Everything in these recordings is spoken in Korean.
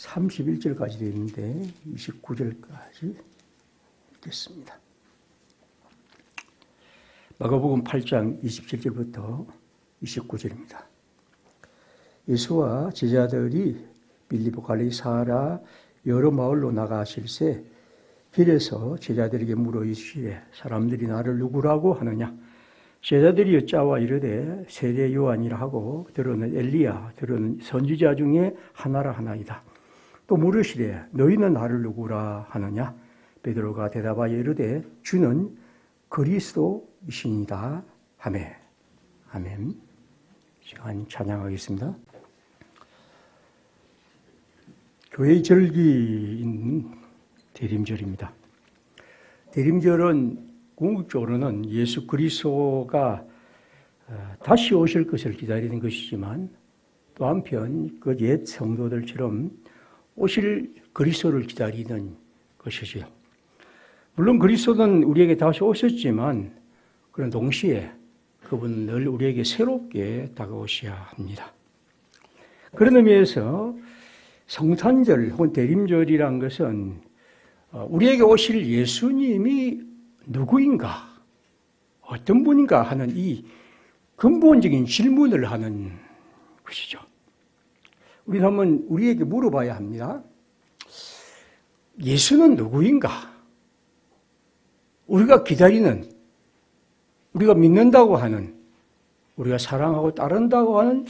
31절까지 되어 있는데 29절까지 읽겠습니다. 마가복음 8장 27절부터 29절입니다. 예수와 제자들이 빌립보 갈리사라 여러 마을로 나가실새 길에서 제자들에게 물어 이르시되 사람들이 나를 누구라고 하느냐? 제자들이 여짜와 이르되 세례 요한이라 하고 들어는 엘리야 들어는 선지자 중에 하나라 하나이다. 또 물으시되 너희는 나를 누구라 하느냐? 베드로가 대답하여 이르되 주는 그리스도이시니이다 하매. 아멘. 시간 찬양하겠습니다. 교회의 절기인 대림절입니다. 대림절은 궁극적으로는 예수 그리스도가 다시 오실 것을 기다리는 것이지만 또 한편 그 옛 성도들처럼 오실 그리스도를 기다리는 것이지요. 물론 그리스도는 우리에게 다시 오셨지만 그런 동시에 그분은 늘 우리에게 새롭게 다가오셔야 합니다. 그런 의미에서 성탄절 혹은 대림절이란 것은 우리에게 오실 예수님이 누구인가, 어떤 분인가 하는 이 근본적인 질문을 하는 것이죠. 우리는 한번 우리에게 물어봐야 합니다. 예수는 누구인가? 우리가 기다리는, 우리가 믿는다고 하는, 우리가 사랑하고 따른다고 하는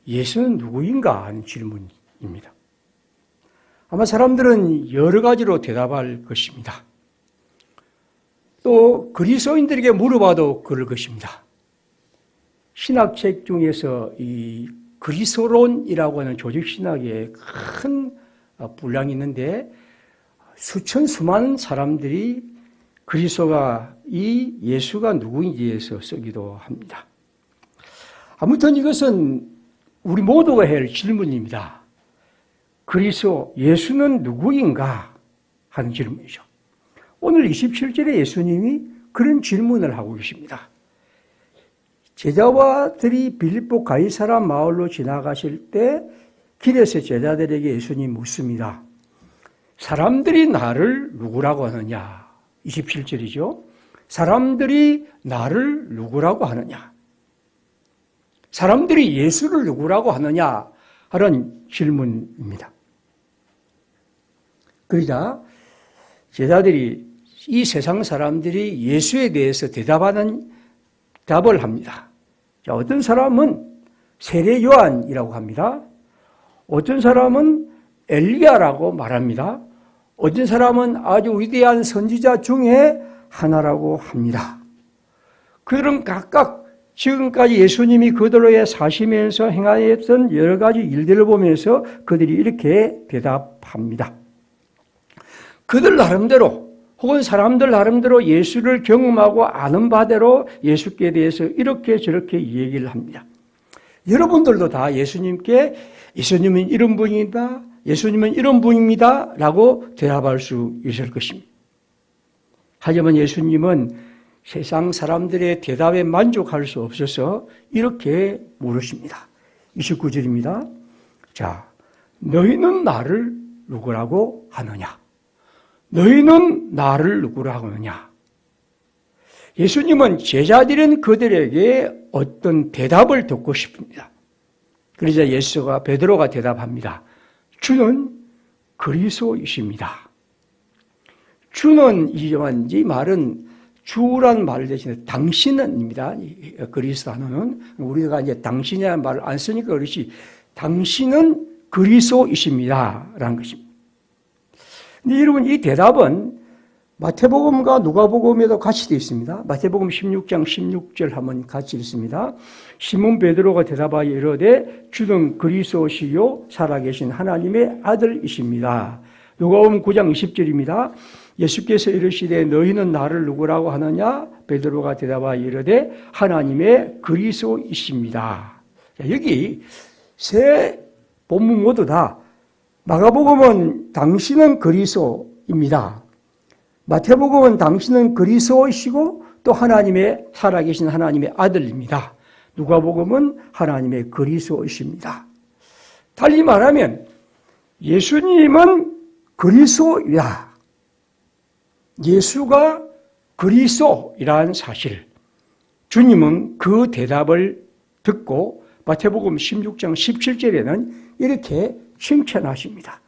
예수는 누구인가 하는 질문입니다. 아마 사람들은 여러 가지로 대답할 것입니다. 또 그리스도인들에게 물어봐도 그럴 것입니다. 신학책 중에서 이 그리스도론이라고 하는 조직신학에 큰 분량이 있는데 수많은 사람들이 그리스도가 이 예수가 누구인지에 대해서 쓰기도 합니다. 아무튼 이것은 우리 모두가 해야 할 질문입니다. 그리스도, 예수는 누구인가 하는 질문이죠. 오늘 27절에 예수님이 그런 질문을 하고 계십니다. 제자와들이 빌립보 가이사라 마을로 지나가실 때 길에서 제자들에게 예수님이 묻습니다. 사람들이 나를 누구라고 하느냐? 27절이죠. 사람들이 나를 누구라고 하느냐? 사람들이 예수를 누구라고 하느냐? 하는 질문입니다. 그러자 제자들이 이 세상 사람들이 예수에 대해서 답을 합니다. 자, 어떤 사람은 세례 요한이라고 합니다. 어떤 사람은 엘리야라고 말합니다. 어떤 사람은 아주 위대한 선지자 중에 하나라고 합니다. 그들은 각각 지금까지 예수님이 그들로에 사시면서 행하였던 여러 가지 일들을 보면서 그들이 이렇게 대답합니다. 그들 나름대로 혹은 사람들 나름대로 예수를 경험하고 아는 바대로 예수께 대해서 이렇게 저렇게 얘기를 합니다. 여러분들도 다 예수님께 예수님은 이런 분이다, 예수님은 이런 분입니다 라고 대답할 수 있을 것입니다. 하지만 예수님은 세상 사람들의 대답에 만족할 수 없어서 이렇게 물으십니다. 29절입니다. 자, 너희는 나를 누구라고 하느냐? 너희는 나를 누구라고 하느냐? 예수님은 제자들은 그들에게 어떤 대답을 듣고 싶습니다. 그러자 예수가 베드로가 대답합니다. 주는 그리스도이십니다. 주는 이 말은 주란 말 대신에 당신은입니다. 그리스도 단어는 우리가 이제 당신이라는 말을 안 쓰니까 그렇지 당신은 그리스도이십니다라는 것입니다. 근데 여러분 이 대답은 마태복음과 누가복음에도 같이 되어 있습니다. 마태복음 16장 16절 한번 같이 읽습니다. 시몬 베드로가 대답하여 이르되 주는 그리스도시요 살아계신 하나님의 아들이십니다. 누가복음 9장 20절입니다. 예수께서 이르시되 너희는 나를 누구라고 하느냐? 베드로가 대답하여 이르되 하나님의 그리스도이십니다. 여기 세 본문 모두 다 마가복음은 당신은 그리스도입니다. 마태복음은 당신은 그리스도이시고 또 하나님의 살아계신 하나님의 아들입니다. 누가복음은 하나님의 그리스도이십니다. 달리 말하면 예수님은 그리스도이다. 예수가 그리스도이라는 사실. 주님은 그 대답을 듣고 마태복음 16장 17절에는 이렇게 칭찬하십니다.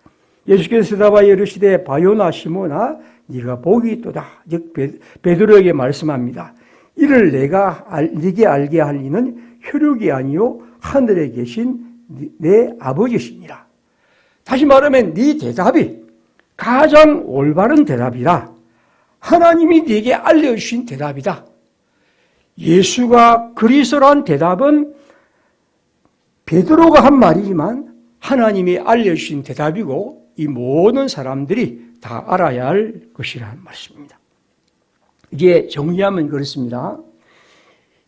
예수께서 대답하여 이르시되 바요나 시몬아 네가 복이 있도다. 즉 베드로에게 말씀합니다. 이를 내가 네게 알게 할 이는 혈육이 아니요 하늘에 계신 내 아버지시니라. 다시 말하면 네 대답이 가장 올바른 대답이다. 하나님이 네게 알려주신 대답이다. 예수가 그리스도란 대답은 베드로가 한 말이지만 하나님이 알려주신 대답이고 이 모든 사람들이 다 알아야 할 것이라는 말씀입니다. 이게 정리하면 그렇습니다.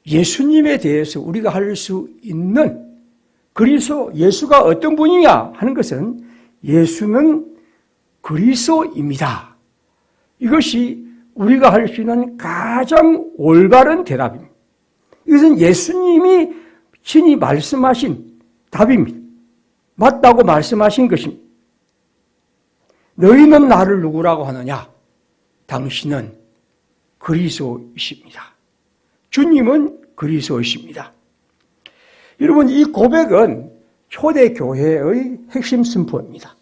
예수님에 대해서 우리가 할 수 있는 그리스도 예수가 어떤 분이냐 하는 것은 예수는 그리스도입니다. 이것이 우리가 할 수 있는 가장 올바른 대답입니다. 이것은 예수님이 친히 말씀하신 답입니다. 맞다고 말씀하신 것입니다. 너희는 나를 누구라고 하느냐? 당신은 그리스도이십니다. 주님은 그리스도이십니다. 여러분, 이 고백은 초대교회의 핵심 선포입니다.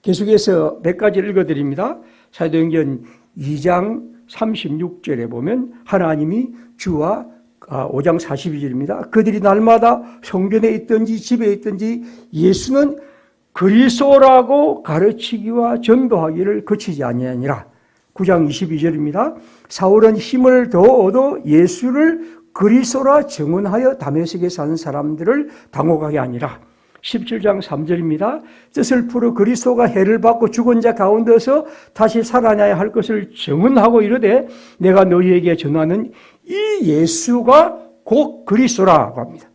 계속해서 몇 가지를 읽어드립니다. 사도행전 2장 36절에 보면 하나님이 주와 5장 42절입니다. 그들이 날마다 성전에 있든지 집에 있든지 예수는 그리스도라고 가르치기와 전도하기를 그치지 아니하니라. 9장 22절입니다. 사울은 힘을 더 얻어 예수를 그리스도라 증언하여 다메섹에 사는 사람들을 당혹하게 하니라. 17장 3절입니다. 뜻을 풀어 그리스도가 해를 받고 죽은 자 가운데서 다시 살아나야 할 것을 증언하고 이르되 내가 너희에게 전하는 이 예수가 곧 그리스도라고 합니다.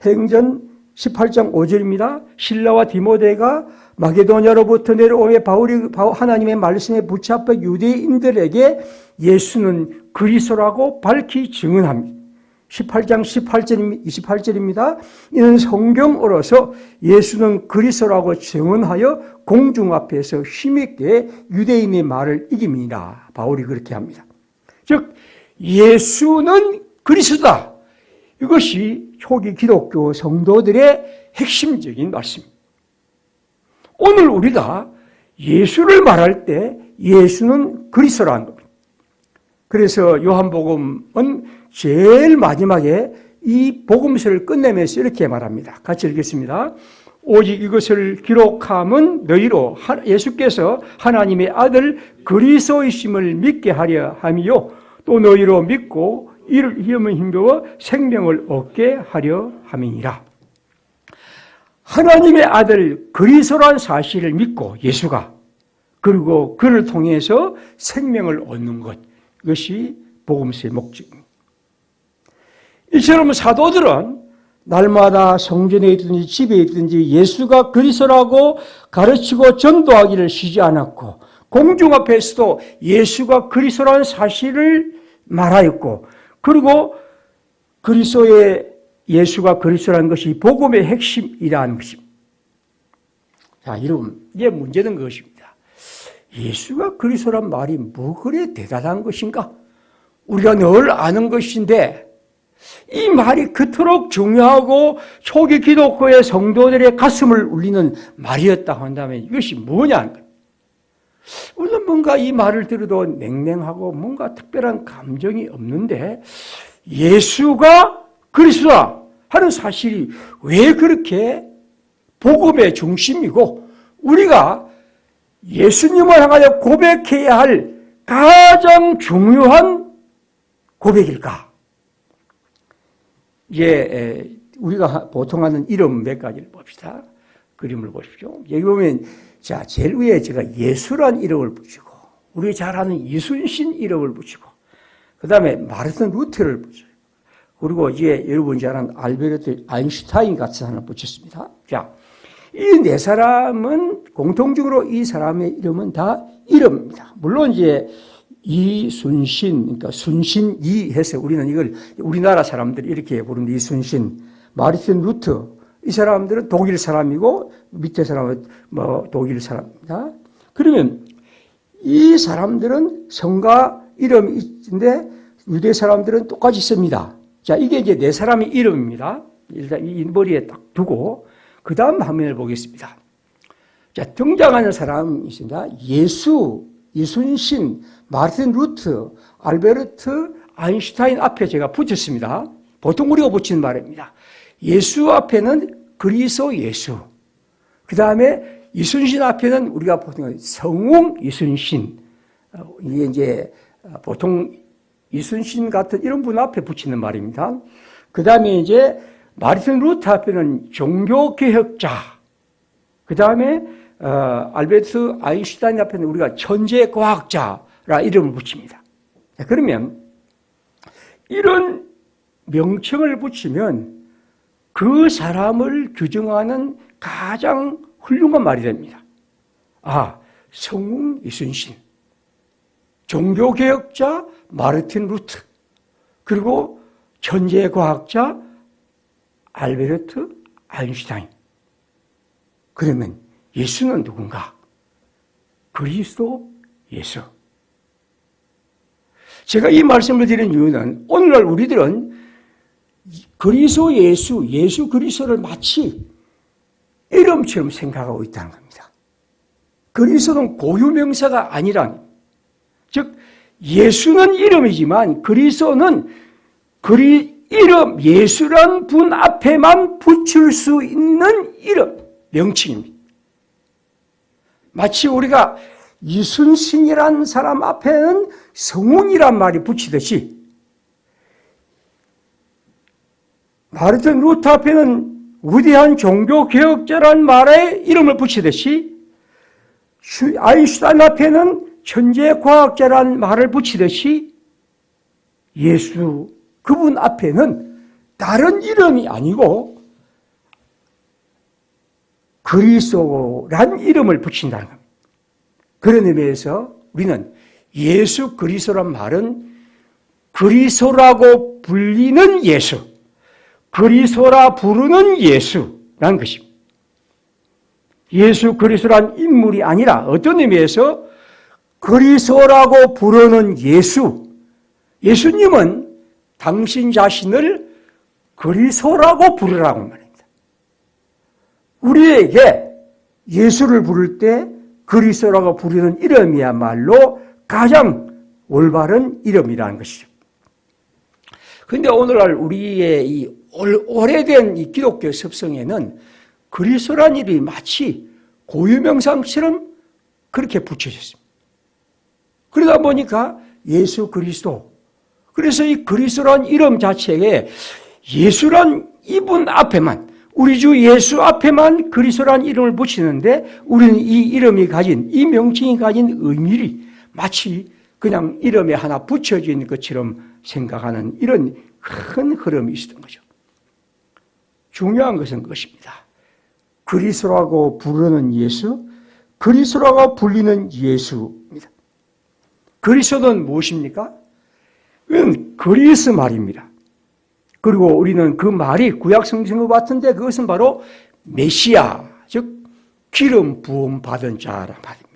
행전 18장 5절입니다. 실라와 디모데가 마게도냐로부터 내려오며 바울이 하나님의 말씀에 붙잡혀 유대인들에게 예수는 그리스도라고 밝히 증언합니다. 18장 28절입니다. 이는 성경으로서 예수는 그리스도라고 증언하여 공중 앞에서 힘있게 유대인의 말을 이깁니다. 바울이 그렇게 합니다. 즉 예수는 그리스도다. 이것이 초기 기독교 성도들의 핵심적인 말씀입니다. 오늘 우리가 예수를 말할 때 예수는 그리스도라는 겁니다. 그래서 요한복음은 제일 마지막에 이 복음서를 끝내면서 이렇게 말합니다. 같이 읽겠습니다. 오직 이것을 기록함은 너희로 예수께서 하나님의 아들 그리스도이심을 믿게 하려 함이요 또 너희로 믿고 이를 힘겨워 생명을 얻게 하려 함이니라. 하나님의 아들 그리스도란 사실을 믿고 예수가 그리고 그를 통해서 생명을 얻는 것, 이것이 복음서의 목적입니다. 이처럼 사도들은 날마다 성전에 있든지 집에 있든지 예수가 그리스도라고 가르치고 전도하기를 쉬지 않았고 공중 앞에서도 예수가 그리스도라는 사실을 말하였고 그리고 그리스도의 예수가 그리스도라는 것이 복음의 핵심이라는 것입니다. 자, 여러분, 이게 문제는 그것입니다. 예수가 그리스도란 말이 뭐 그래 대단한 것인가? 우리가 늘 아는 것인데 이 말이 그토록 중요하고 초기 기독교의 성도들의 가슴을 울리는 말이었다 한다면 이것이 뭐냐? 우리는 뭔가 이 말을 들어도 냉랭하고 뭔가 특별한 감정이 없는데 예수가 그리스도다 하는 사실이 왜 그렇게 복음의 중심이고 우리가 예수님을 향하여 고백해야 할 가장 중요한 고백일까? 이제 우리가 보통 하는 이름 몇 가지를 봅시다. 그림을 보십시오. 여기 보면 자 제일 위에 제가 예수란 이름을 붙이고 우리 잘 아는 이순신 이름을 붙이고 그 다음에 마르틴 루터를 붙여요. 그리고 이제 여러분 잘 아는 알베르트 아인슈타인 같은 사람을 붙였습니다. 자, 이 네 사람은 공통적으로 이 사람의 이름은 다 이름입니다. 물론 이제 이순신, 그러니까 순신이 해서 우리는 이걸 우리나라 사람들이 이렇게 부르는데 이순신, 마르틴 루터 이 사람들은 독일 사람이고 밑에 사람은 뭐 독일 사람입니다. 그러면 이 사람들은 성가 이름이 있는데 유대 사람들은 똑같이 씁니다. 자, 이게 이제 네 사람의 이름입니다. 일단 이 머리에 딱 두고 그 다음 화면을 보겠습니다. 자, 등장하는 사람이 있습니다. 예수, 이순신, 마르틴 루트, 알베르트 아인슈타인 앞에 제가 붙였습니다. 보통 우리가 붙이는 말입니다. 예수 앞에는 그리스도 예수. 그 다음에 이순신 앞에는 우리가 보통 성웅 이순신. 이게 이제 보통 이순신 같은 이런 분 앞에 붙이는 말입니다. 그 다음에 이제 마르틴 루터 앞에는 종교개혁자. 그 다음에 알베르트 아인슈타인 앞에는 우리가 천재과학자라 이름을 붙입니다. 그러면 이런 명칭을 붙이면 그 사람을 규정하는 가장 훌륭한 말이 됩니다. 아, 성웅 이순신, 종교개혁자 마르틴 루트, 그리고 천재과학자 알베르트 아인슈타인. 그러면 예수는 누군가? 그리스도 예수. 제가 이 말씀을 드린 이유는 오늘날 우리들은 그리스도 예수, 예수 그리스도를 마치 이름처럼 생각하고 있다는 겁니다. 그리스도는 고유명사가 아니란, 즉 예수는 이름이지만 그리스도는 이름, 예수란 분 앞에만 붙일 수 있는 이름, 명칭입니다. 마치 우리가 이순신이란 사람 앞에는 성웅이란 말이 붙이듯이 마르틴 루터 앞에는 위대한 종교개혁자란 말에 이름을 붙이듯이 아인슈타인 앞에는 천재과학자란 말을 붙이듯이 예수, 그분 앞에는 다른 이름이 아니고 그리스도란 이름을 붙인다는 겁니다. 그런 의미에서 우리는 예수 그리스도란 말은 그리스도라고 불리는 예수, 그리스도라 부르는 예수라는 것입니다. 예수 그리스도란 인물이 아니라 어떤 의미에서 그리스도라고 부르는 예수, 예수님은 당신 자신을 그리스도라고 부르라고 말합니다. 우리에게 예수를 부를 때 그리스도라고 부르는 이름이야말로 가장 올바른 이름이라는 것이죠. 그런데 오늘날 우리의 이 오래된 이 기독교 습성에는 그리스도란 이름이 마치 고유명사처럼 그렇게 붙여졌습니다. 그러다 보니까 예수 그리스도, 그래서 이 그리스도란 이름 자체에 예수란 이분 앞에만, 우리 주 예수 앞에만 그리스도란 이름을 붙이는데 우리는 이 이름이 가진, 이 명칭이 가진 의미를 마치 그냥 이름에 하나 붙여진 것처럼 생각하는 이런 큰 흐름이 있었던 거죠. 중요한 것은 그것입니다. 그리스도라고 부르는 예수, 그리스도라고 불리는 예수입니다. 그리스도는 무엇입니까? 그건 그리스 말입니다. 그리고 우리는 그 말이 구약 성경을 봤는데 그것은 바로 메시아, 즉 기름 부음 받은 자란 말입니다.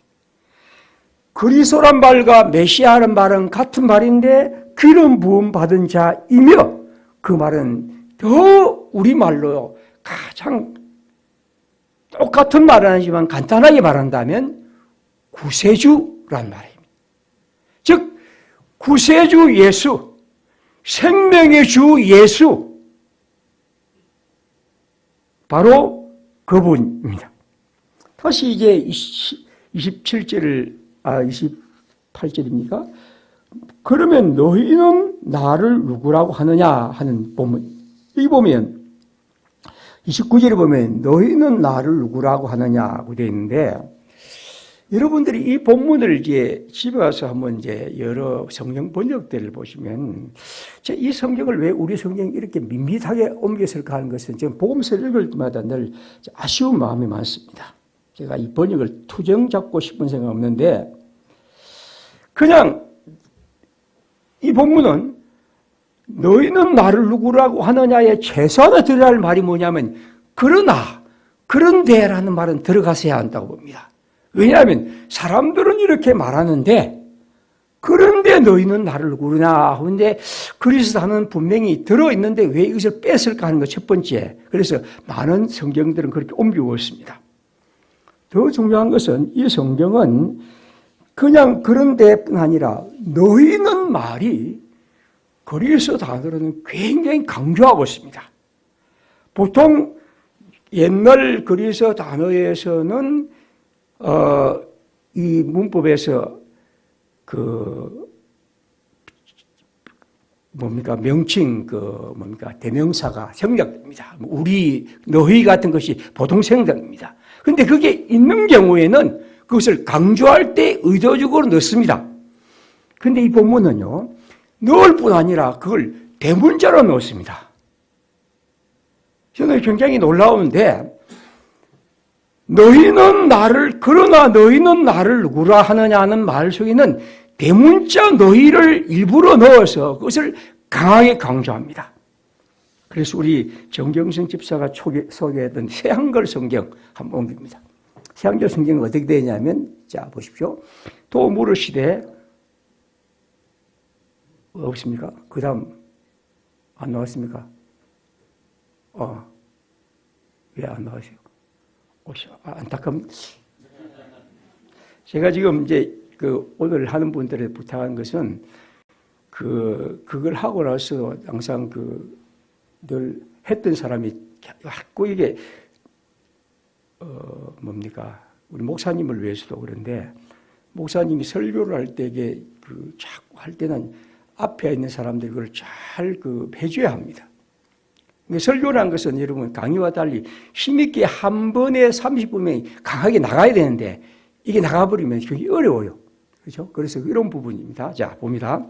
그리스도란 말과 메시아라는 말은 같은 말인데 기름 부음 받은 자이며 그 말은 더 우리말로 가장 똑같은 말은 아니지만 간단하게 말한다면 구세주란 말입니다. 즉 구세주 예수, 생명의 주 예수, 바로 그분입니다. 다시 이제 28절입니까? 그러면 너희는 나를 누구라고 하느냐 하는 본문. 여기 보면 29절에 보면 너희는 나를 누구라고 하느냐고 되어 있는데, 여러분들이 이 본문을 이제 집에 가서 한번 이제 여러 성경 번역들을 보시면, 이 성경을 왜 우리 성경이 이렇게 밋밋하게 옮겼을까 하는 것은 지금 복음서를 읽을 때마다 늘 아쉬운 마음이 많습니다. 제가 이 번역을 투정 잡고 싶은 생각 없는데, 그냥 이 본문은 너희는 나를 누구라고 하느냐에 최소한에 들어야 할 말이 뭐냐면 그러나, 그런데라는 말은 들어가서야 한다고 봅니다. 왜냐하면 사람들은 이렇게 말하는데 그런데 너희는 나를 누구냐 하는데 그리스도는 분명히 들어있는데 왜 이것을 뺐을까 하는 것 첫 번째. 그래서 많은 성경들은 그렇게 옮기고 있습니다. 더 중요한 것은 이 성경은 그냥 그런데뿐 아니라 너희는 말이 그리스도 단어로는 굉장히 강조하고 있습니다. 보통 옛날 그리스도 단어에서는 이 문법에서 명칭, 대명사가 생략됩니다. 우리, 너희 같은 것이 보통 생략됩니다. 근데 그게 있는 경우에는 그것을 강조할 때 의도적으로 넣습니다. 근데 이 본문은요, 넣을 뿐 아니라 그걸 대문자로 넣습니다. 저는 굉장히 놀라운데, 그러나 너희는 나를 누구라 하느냐 하는 말 속에는 대문자 너희를 일부러 넣어서 그것을 강하게 강조합니다. 그래서 우리 정경성 집사가 소개했던 새한글 성경 한번 옮깁니다. 새한글 성경은 어떻게 되냐면, 자, 보십시오. 또 물으시되, 없습니까? 그 다음, 안 나왔습니까? 왜 안 나왔어요? 안타깝습니다. 제가 지금 이제 오늘 하는 분들에 부탁한 것은 그걸 하고 나서 항상 늘 했던 사람이 자꾸 이게 우리 목사님을 위해서도 그런데 목사님이 설교를 할 때 이게 자꾸 할 때는 앞에 있는 사람들이 그걸 잘 해줘야 합니다. 설교라는 것은 여러분 강의와 달리 힘있게 한 번에 30분이 강하게 나가야 되는데 이게 나가버리면 그게 어려워요. 그렇죠? 그래서 이런 부분입니다. 자, 봅니다.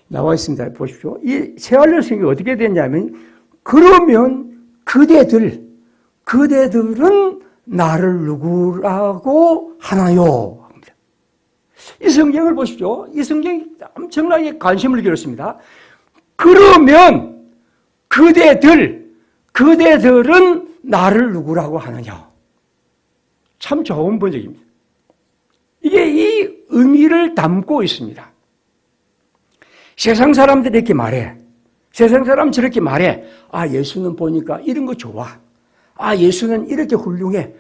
나와 있습니다. 보십시오. 이 새한글 성경이 어떻게 됐냐면 그러면 그대들은 나를 누구라고 하나요? 합니다. 이 성경을 보십시오. 이 성경이 엄청나게 관심을 기울였습니다. 그러면 그대들은 나를 누구라고 하느냐. 참 좋은 번역입니다. 이게 이 의미를 담고 있습니다. 세상 사람들이 이렇게 말해. 세상 사람 저렇게 말해. 예수는 보니까 이런 거 좋아. 예수는 이렇게 훌륭해.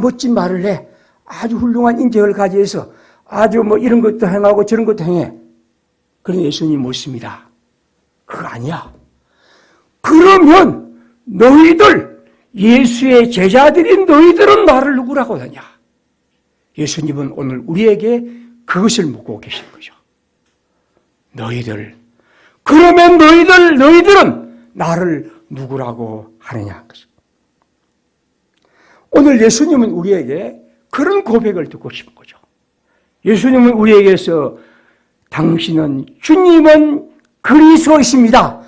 멋진 말을 해. 아주 훌륭한 인격을 가지고서 아주 이런 것도 행하고 저런 것도 행해. 그런 예수님 못습니다. 그거 아니야. 그러면 너희들, 예수의 제자들인 너희들은 나를 누구라고 하냐? 예수님은 오늘 우리에게 그것을 묻고 계신 거죠. 그러면 너희들은 나를 누구라고 하느냐? 오늘 예수님은 우리에게 그런 고백을 듣고 싶은 거죠. 예수님은 우리에게서 주님은 그리스도이십니다.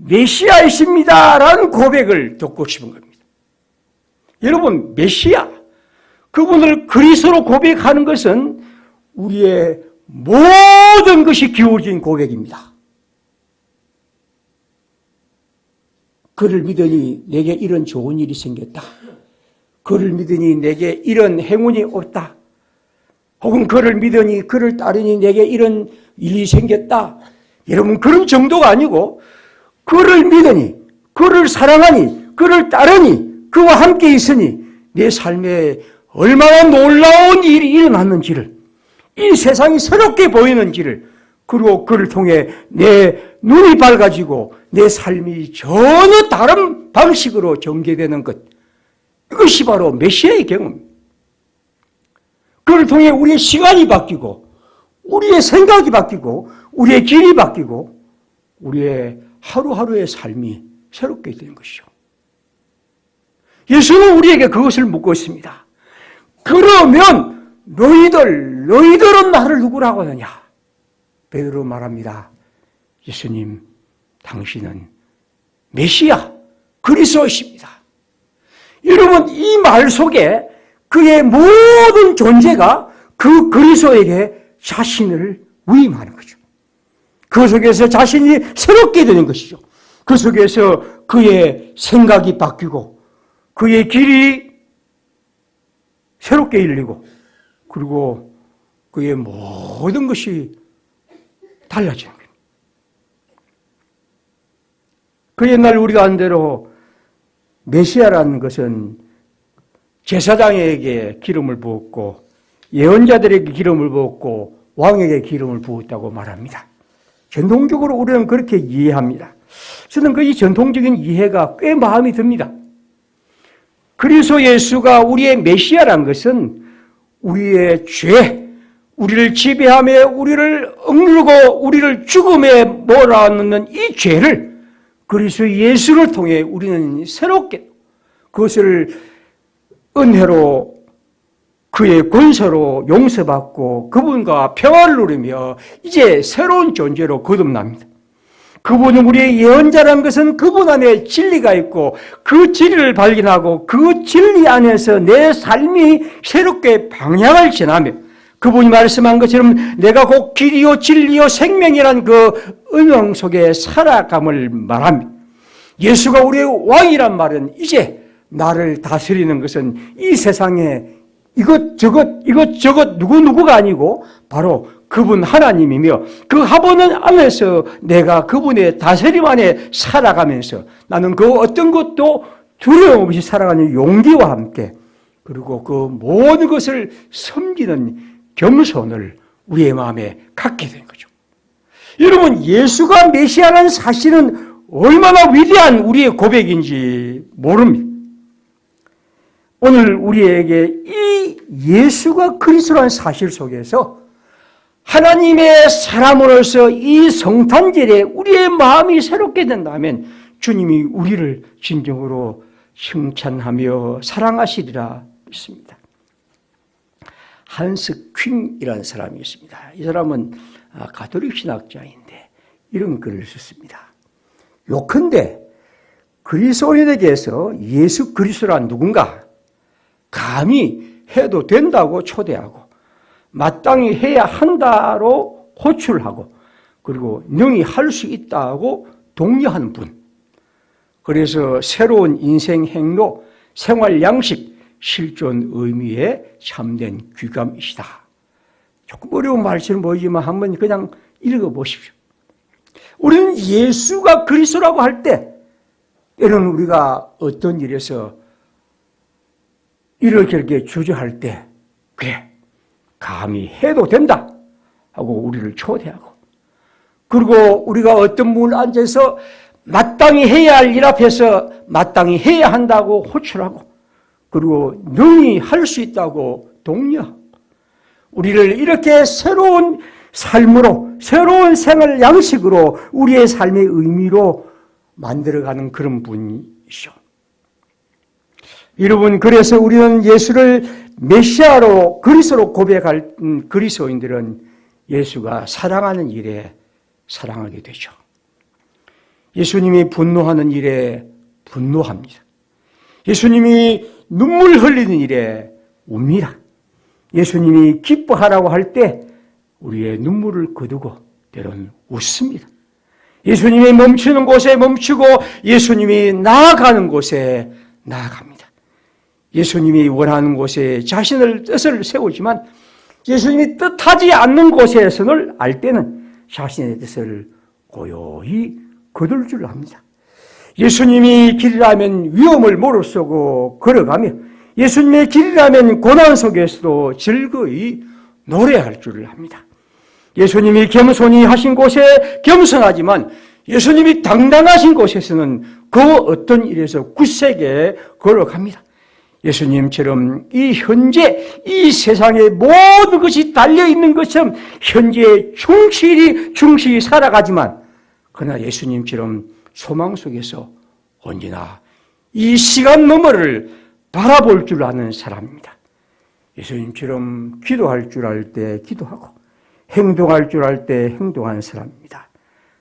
메시아이십니다. 라는 고백을 듣고 싶은 겁니다. 여러분, 메시아, 그분을 그리스도로 고백하는 것은 우리의 모든 것이 기울어진 고백입니다. 그를 믿으니 내게 이런 좋은 일이 생겼다. 그를 믿으니 내게 이런 행운이 없다. 혹은 그를 믿으니 그를 따르니 내게 이런 일이 생겼다. 여러분, 그런 정도가 아니고 그를 믿으니, 그를 사랑하니, 그를 따르니, 그와 함께 있으니 내 삶에 얼마나 놀라운 일이 일어났는지를, 이 세상이 새롭게 보이는지를, 그리고 그를 통해 내 눈이 밝아지고 내 삶이 전혀 다른 방식으로 전개되는 것, 이것이 바로 메시아의 경험입니다. 그를 통해 우리의 시간이 바뀌고 우리의 생각이 바뀌고 우리의 길이 바뀌고 우리의 하루하루의 삶이 새롭게 되는 것이죠. 예수는 우리에게 그것을 묻고 있습니다. 그러면 너희들은 나를 누구라고 하느냐? 베드로 말합니다. 예수님, 당신은 메시아, 그리스도이십니다. 여러분, 이 말 속에 그의 모든 존재가 그 그리스도에게 자신을 위임하는 거죠. 그 속에서 자신이 새롭게 되는 것이죠. 그 속에서 그의 생각이 바뀌고 그의 길이 새롭게 열리고 그리고 그의 모든 것이 달라지는 거예요. 그 옛날 우리가 한 대로 메시아라는 것은 제사장에게 기름을 부었고 예언자들에게 기름을 부었고 왕에게 기름을 부었다고 말합니다. 전통적으로 우리는 그렇게 이해합니다. 저는 그 이 전통적인 이해가 꽤 마음이 듭니다. 그리스도 예수가 우리의 메시아란 것은 우리의 죄, 우리를 지배하며 우리를 억누르고 우리를 죽음에 몰아넣는 이 죄를 그리스도 예수를 통해 우리는 새롭게 그것을 은혜로 그의 권세로 용서받고 그분과 평화를 누리며 이제 새로운 존재로 거듭납니다. 그분은 우리의 예언자라는 것은 그분 안에 진리가 있고 그 진리를 발견하고 그 진리 안에서 내 삶이 새롭게 방향을 지나며 그분이 말씀한 것처럼 내가 곧 길이요 진리요 생명이란 그 은영 속에 살아감을 말합니다. 예수가 우리의 왕이란 말은 이제 나를 다스리는 것은 이 세상에 이것저것 누구누구가 아니고 바로 그분 하나님이며 그 하보는 안에서 내가 그분의 다스림 안에 살아가면서 나는 그 어떤 것도 두려움 없이 살아가는 용기와 함께 그리고 그 모든 것을 섬기는 겸손을 우리의 마음에 갖게 된 거죠. 여러분, 예수가 메시아라는 사실은 얼마나 위대한 우리의 고백인지 모릅니다. 오늘 우리에게 이 예수가 그리스도라는 사실 속에서 하나님의 사람으로서 이 성탄절에 우리의 마음이 새롭게 된다면 주님이 우리를 진정으로 칭찬하며 사랑하시리라 믿습니다. 한스 퀸이라는 사람이 있습니다. 이 사람은 가톨릭 신학자인데 이런 글을 썼습니다. 요컨대 그리스도인에게서 예수 그리스도란 누군가 감히 해도 된다고 초대하고 마땅히 해야 한다로 호출하고 그리고 능히 할 수 있다고 독려하는 분. 그래서 새로운 인생 행로, 생활 양식, 실존 의미에 참된 귀감이시다. 조금 어려운 말처럼 보이지만 한번 그냥 읽어보십시오. 우리는 예수가 그리스도라고 할 때 때로는 우리가 어떤 일에서 이렇게 주저할 때 그래 감히 해도 된다 하고 우리를 초대하고 그리고 우리가 어떤 문을 앉아서 마땅히 해야 할 일 앞에서 마땅히 해야 한다고 호출하고 그리고 능히 할 수 있다고 독려하고 우리를 이렇게 새로운 삶으로 새로운 생활 양식으로 우리의 삶의 의미로 만들어가는 그런 분이시죠. 여러분, 그래서 우리는 예수를 메시아로 그리스도로 고백할 그리스도인들은 예수가 사랑하는 일에 사랑하게 되죠. 예수님이 분노하는 일에 분노합니다. 예수님이 눈물 흘리는 일에 웁니다. 예수님이 기뻐하라고 할 때 우리의 눈물을 거두고 때로는 웃습니다. 예수님이 멈추는 곳에 멈추고 예수님이 나아가는 곳에 나아갑니다. 예수님이 원하는 곳에 자신의 뜻을 세우지만 예수님이 뜻하지 않는 곳에서는 알 때는 자신의 뜻을 고요히 거둘 줄 압니다. 예수님이 길이라면 위험을 무릅쓰고 걸어가며 예수님의 길이라면 고난 속에서도 즐거이 노래할 줄을 압니다. 예수님이 겸손히 하신 곳에 겸손하지만 예수님이 당당하신 곳에서는 그 어떤 일에서 굳세게 걸어갑니다. 예수님처럼 이 현재 이 세상의 모든 것이 달려있는 것처럼 현재에 충실히 살아가지만 그러나 예수님처럼 소망 속에서 언제나 이 시간 너머를 바라볼 줄 아는 사람입니다. 예수님처럼 기도할 줄 알 때 기도하고 행동할 줄 알 때 행동하는 사람입니다.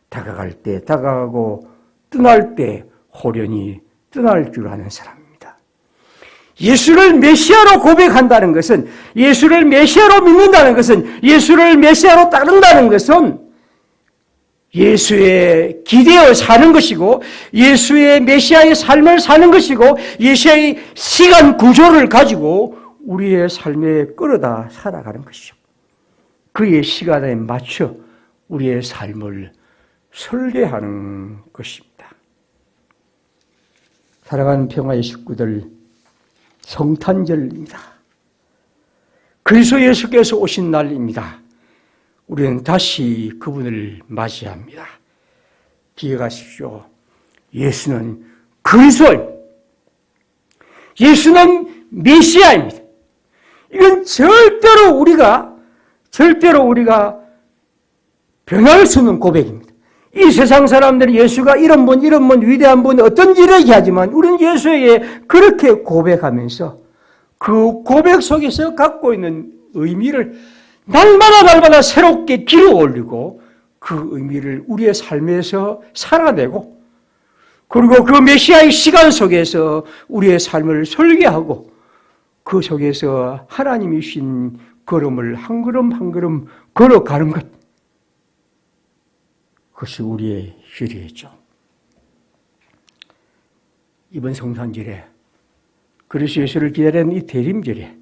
다가갈 때 다가가고 떠날 때 호련히 떠날 줄 아는 사람입니다. 예수를 메시아로 고백한다는 것은 예수를 메시아로 믿는다는 것은 예수를 메시아로 따른다는 것은 예수에 기대어 사는 것이고 예수의 메시아의 삶을 사는 것이고 예수의 시간 구조를 가지고 우리의 삶에 끌어다 살아가는 것이죠. 그의 시간에 맞춰 우리의 삶을 설계하는 것입니다. 사랑하는 평화의 식구들, 성탄절입니다. 그리스도 예수께서 오신 날입니다. 우리는 다시 그분을 맞이합니다. 기억하십시오. 예수는 그리스도입니다. 예수는 메시아입니다. 이건 절대로 우리가 변할 수 없는 고백입니다. 이 세상 사람들이 예수가 이런 분, 위대한 분, 어떤지를 얘기하지만 우리는 예수에게 그렇게 고백하면서 그 고백 속에서 갖고 있는 의미를 날마다 새롭게 길어 올리고 그 의미를 우리의 삶에서 살아내고 그리고 그 메시아의 시간 속에서 우리의 삶을 설계하고 그 속에서 하나님이 주신 걸음을 한 걸음 한 걸음 걸어가는 것, 그것이 우리의 길이죠. 이번 성탄절에 그리스도 예수를 기다리는 이 대림절에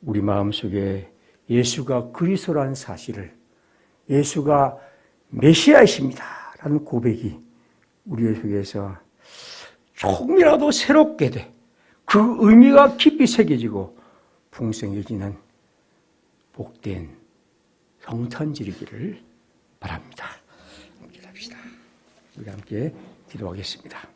우리 마음속에 예수가 그리스도라는 사실을, 예수가 메시아이십니다 라는 고백이 우리 속에서 조금이라도 새롭게 돼 그 의미가 깊이 새겨지고 풍성해지는 복된 성탄절이기를 바랍니다. 기도합시다. 우리 함께 기도하겠습니다.